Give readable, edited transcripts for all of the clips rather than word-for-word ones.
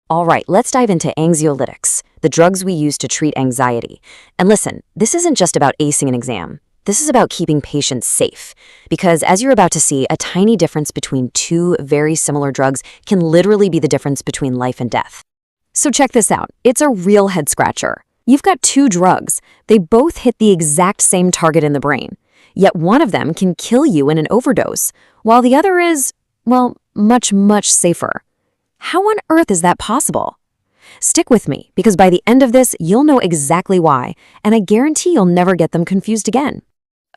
All right, let's dive into anxiolytics, the drugs we use to treat anxiety. And listen, this isn't just about acing an exam. This is about keeping patients safe. Because as you're about to see, a tiny difference between two very similar drugs can literally be the difference between life and death. So check this out. It's a real head scratcher. You've got two drugs. They both hit the exact same target in the brain. Yet one of them can kill you in an overdose, while the other is, well, much, much safer. How on earth is that possible? Stick with me, because by the end of this, you'll know exactly why, and I guarantee you'll never get them confused again.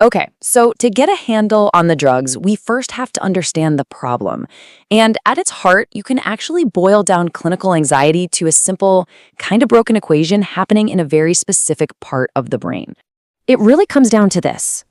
Okay, so to get a handle on the drugs, we first have to understand the problem. And at its heart, you can actually boil down clinical anxiety to a simple, kind of broken equation happening in a very specific part of the brain. It really comes down to this.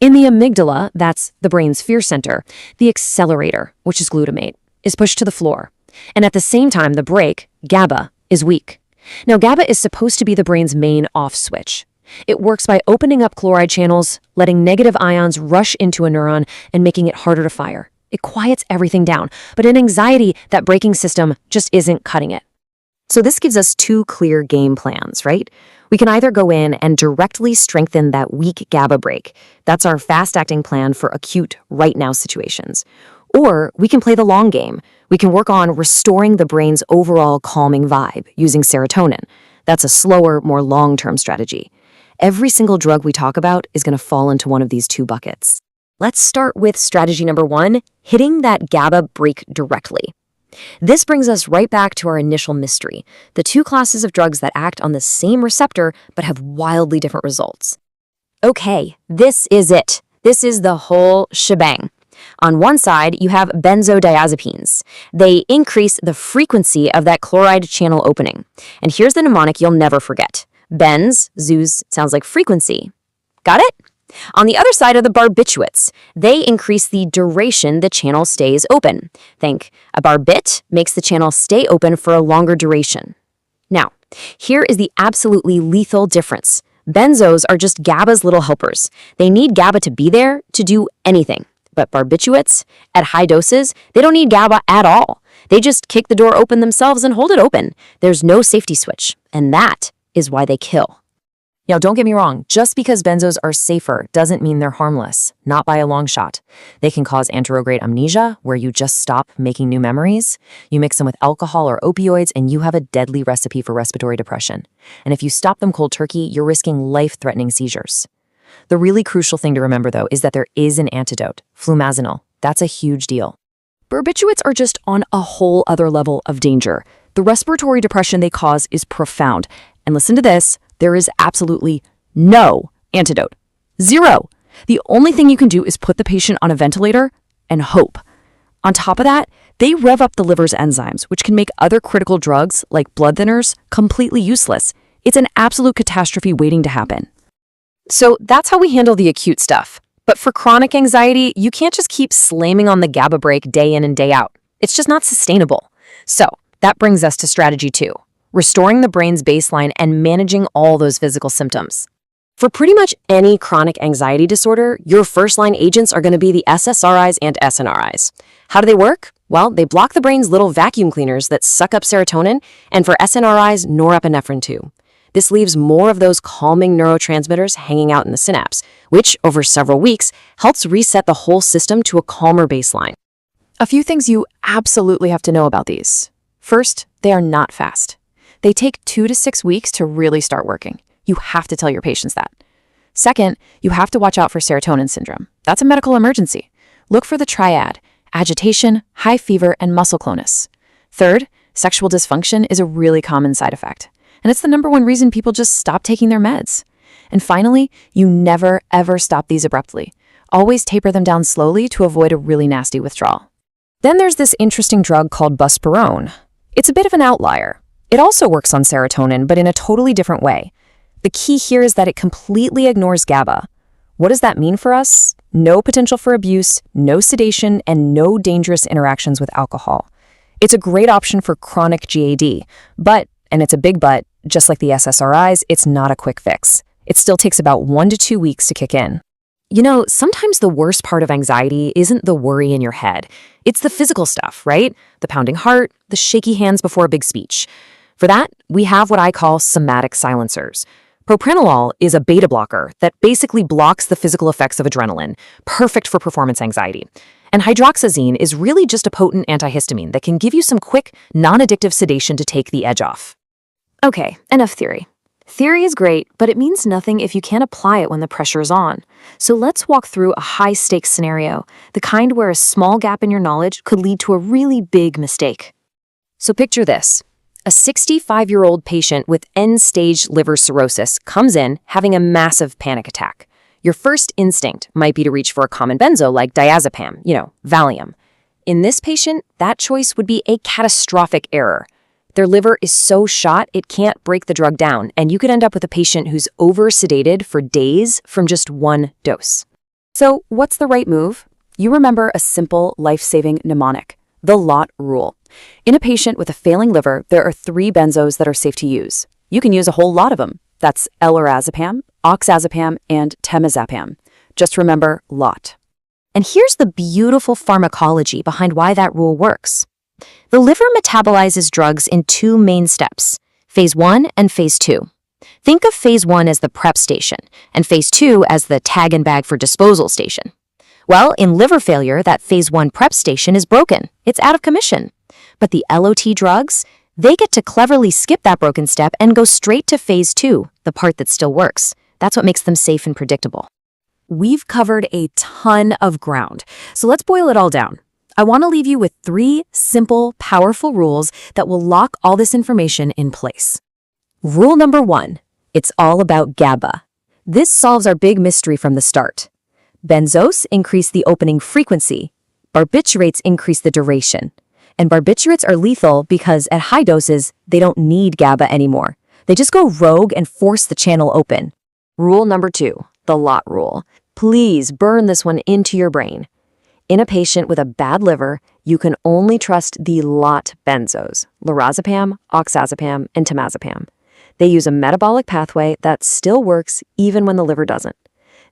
In the amygdala, that's the brain's fear center, the accelerator, which is glutamate, is pushed to the floor. And at the same time, the brake, GABA, is weak. Now, GABA is supposed to be the brain's main off switch. It works by opening up chloride channels, letting negative ions rush into a neuron, and making it harder to fire. It quiets everything down. But in anxiety, that braking system just isn't cutting it. So this gives us two clear game plans, right? We can either go in and directly strengthen that weak GABA brake. That's our fast-acting plan for acute, right-now situations. Or we can play the long game. We can work on restoring the brain's overall calming vibe using serotonin. That's a slower, more long-term strategy. Every single drug we talk about is going to fall into one of these two buckets. Let's start with strategy number 1, hitting that GABA brake directly. This brings us right back to our initial mystery, the two classes of drugs that act on the same receptor but have wildly different results. Okay, this is it. This is the whole shebang. On one side, you have benzodiazepines. They increase the frequency of that chloride channel opening. And here's the mnemonic you'll never forget. Benz, zoos, sounds like frequency. Got it? On the other side are the barbiturates. They increase the duration the channel stays open. Think, a barbit makes the channel stay open for a longer duration. Now, here is the absolutely lethal difference. Benzos are just GABA's little helpers. They need GABA to be there to do anything. But barbiturates, at high doses, they don't need GABA at all. They just kick the door open themselves and hold it open. There's no safety switch, and that is why they kill. Now, don't get me wrong, just because benzos are safer doesn't mean they're harmless, not by a long shot. They can cause anterograde amnesia, where you just stop making new memories. You mix them with alcohol or opioids, and you have a deadly recipe for respiratory depression. And if you stop them cold turkey, you're risking life-threatening seizures. The really crucial thing to remember, though, is that there is an antidote, flumazenil. That's a huge deal. Barbiturates are just on a whole other level of danger. The respiratory depression they cause is profound. And listen to this, there is absolutely no antidote. Zero. The only thing you can do is put the patient on a ventilator and hope. On top of that, they rev up the liver's enzymes, which can make other critical drugs, like blood thinners, completely useless. It's an absolute catastrophe waiting to happen. So that's how we handle the acute stuff. But for chronic anxiety, you can't just keep slamming on the GABA brake day in and day out. It's just not sustainable. So that brings us to strategy 2, restoring the brain's baseline and managing all those physical symptoms. For pretty much any chronic anxiety disorder, your first-line agents are going to be the SSRIs and SNRIs. How do they work? Well, they block the brain's little vacuum cleaners that suck up serotonin, and for SNRIs, norepinephrine too. This leaves more of those calming neurotransmitters hanging out in the synapse, which, over several weeks, helps reset the whole system to a calmer baseline. A few things you absolutely have to know about these. First, they are not fast. They take 2 to 6 weeks to really start working. You have to tell your patients that. Second, you have to watch out for serotonin syndrome. That's a medical emergency. Look for the triad: agitation, high fever, and muscle clonus. Third, sexual dysfunction is a really common side effect. And it's the #1 reason people just stop taking their meds. And finally, you never, ever stop these abruptly. Always taper them down slowly to avoid a really nasty withdrawal. Then there's this interesting drug called buspirone. It's a bit of an outlier. It also works on serotonin, but in a totally different way. The key here is that it completely ignores GABA. What does that mean for us? No potential for abuse, no sedation, and no dangerous interactions with alcohol. It's a great option for chronic GAD, but, and it's a big but, just like the SSRIs, it's not a quick fix. It still takes about 1 to 2 weeks to kick in. You know, sometimes the worst part of anxiety isn't the worry in your head. It's the physical stuff, right? The pounding heart, the shaky hands before a big speech. For that, we have what I call somatic silencers. Propranolol is a beta blocker that basically blocks the physical effects of adrenaline, perfect for performance anxiety. And hydroxyzine is really just a potent antihistamine that can give you some quick, non-addictive sedation to take the edge off. Okay, enough theory. Theory is great, but it means nothing if you can't apply it when the pressure is on. So let's walk through a high-stakes scenario, the kind where a small gap in your knowledge could lead to a really big mistake. So picture this. A 65-year-old patient with end-stage liver cirrhosis comes in having a massive panic attack. Your first instinct might be to reach for a common benzo like diazepam, Valium. In this patient, that choice would be a catastrophic error. Their liver is so shot it can't break the drug down, and you could end up with a patient who's over-sedated for days from just one dose. So what's the right move? You remember a simple, life-saving mnemonic, the LOT rule. In a patient with a failing liver, there are 3 benzos that are safe to use. You can use a whole lot of them. That's lorazepam, oxazepam, and temazepam. Just remember LOT. And here's the beautiful pharmacology behind why that rule works. The liver metabolizes drugs in 2 main steps, phase 1 and phase 2. Think of phase 1 as the prep station, and phase 2 as the tag and bag for disposal station. Well, in liver failure, that phase 1 prep station is broken. It's out of commission. But the LOT drugs, they get to cleverly skip that broken step and go straight to phase 2, the part that still works. That's what makes them safe and predictable. We've covered a ton of ground, so let's boil it all down. I want to leave you with 3 simple, powerful rules that will lock all this information in place. Rule number 1, it's all about GABA. This solves our big mystery from the start. Benzos increase the opening frequency, barbiturates increase the duration. And barbiturates are lethal because at high doses, they don't need GABA anymore. They just go rogue and force the channel open. Rule number 2, the LOT rule. Please burn this one into your brain. In a patient with a bad liver, you can only trust the LOT benzos, lorazepam, oxazepam, and temazepam. They use a metabolic pathway that still works even when the liver doesn't.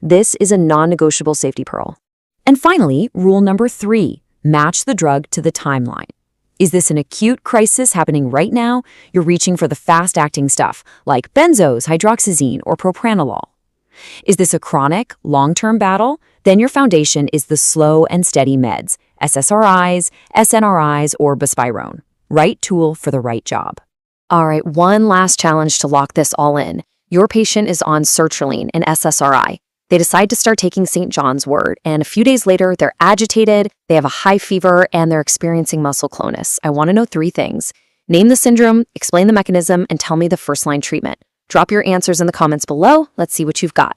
This is a non-negotiable safety pearl. And finally, rule number 3, match the drug to the timeline. Is this an acute crisis happening right now? You're reaching for the fast-acting stuff, like benzos, hydroxyzine, or propranolol. Is this a chronic, long-term battle? Then your foundation is the slow and steady meds, SSRIs, SNRIs, or buspirone. Right tool for the right job. All right, one last challenge to lock this all in. Your patient is on sertraline, an SSRI. They decide to start taking St. John's wort, and a few days later, they're agitated, they have a high fever, and they're experiencing muscle clonus. I want to know 3 things. Name the syndrome, explain the mechanism, and tell me the first-line treatment. Drop your answers in the comments below. Let's see what you've got.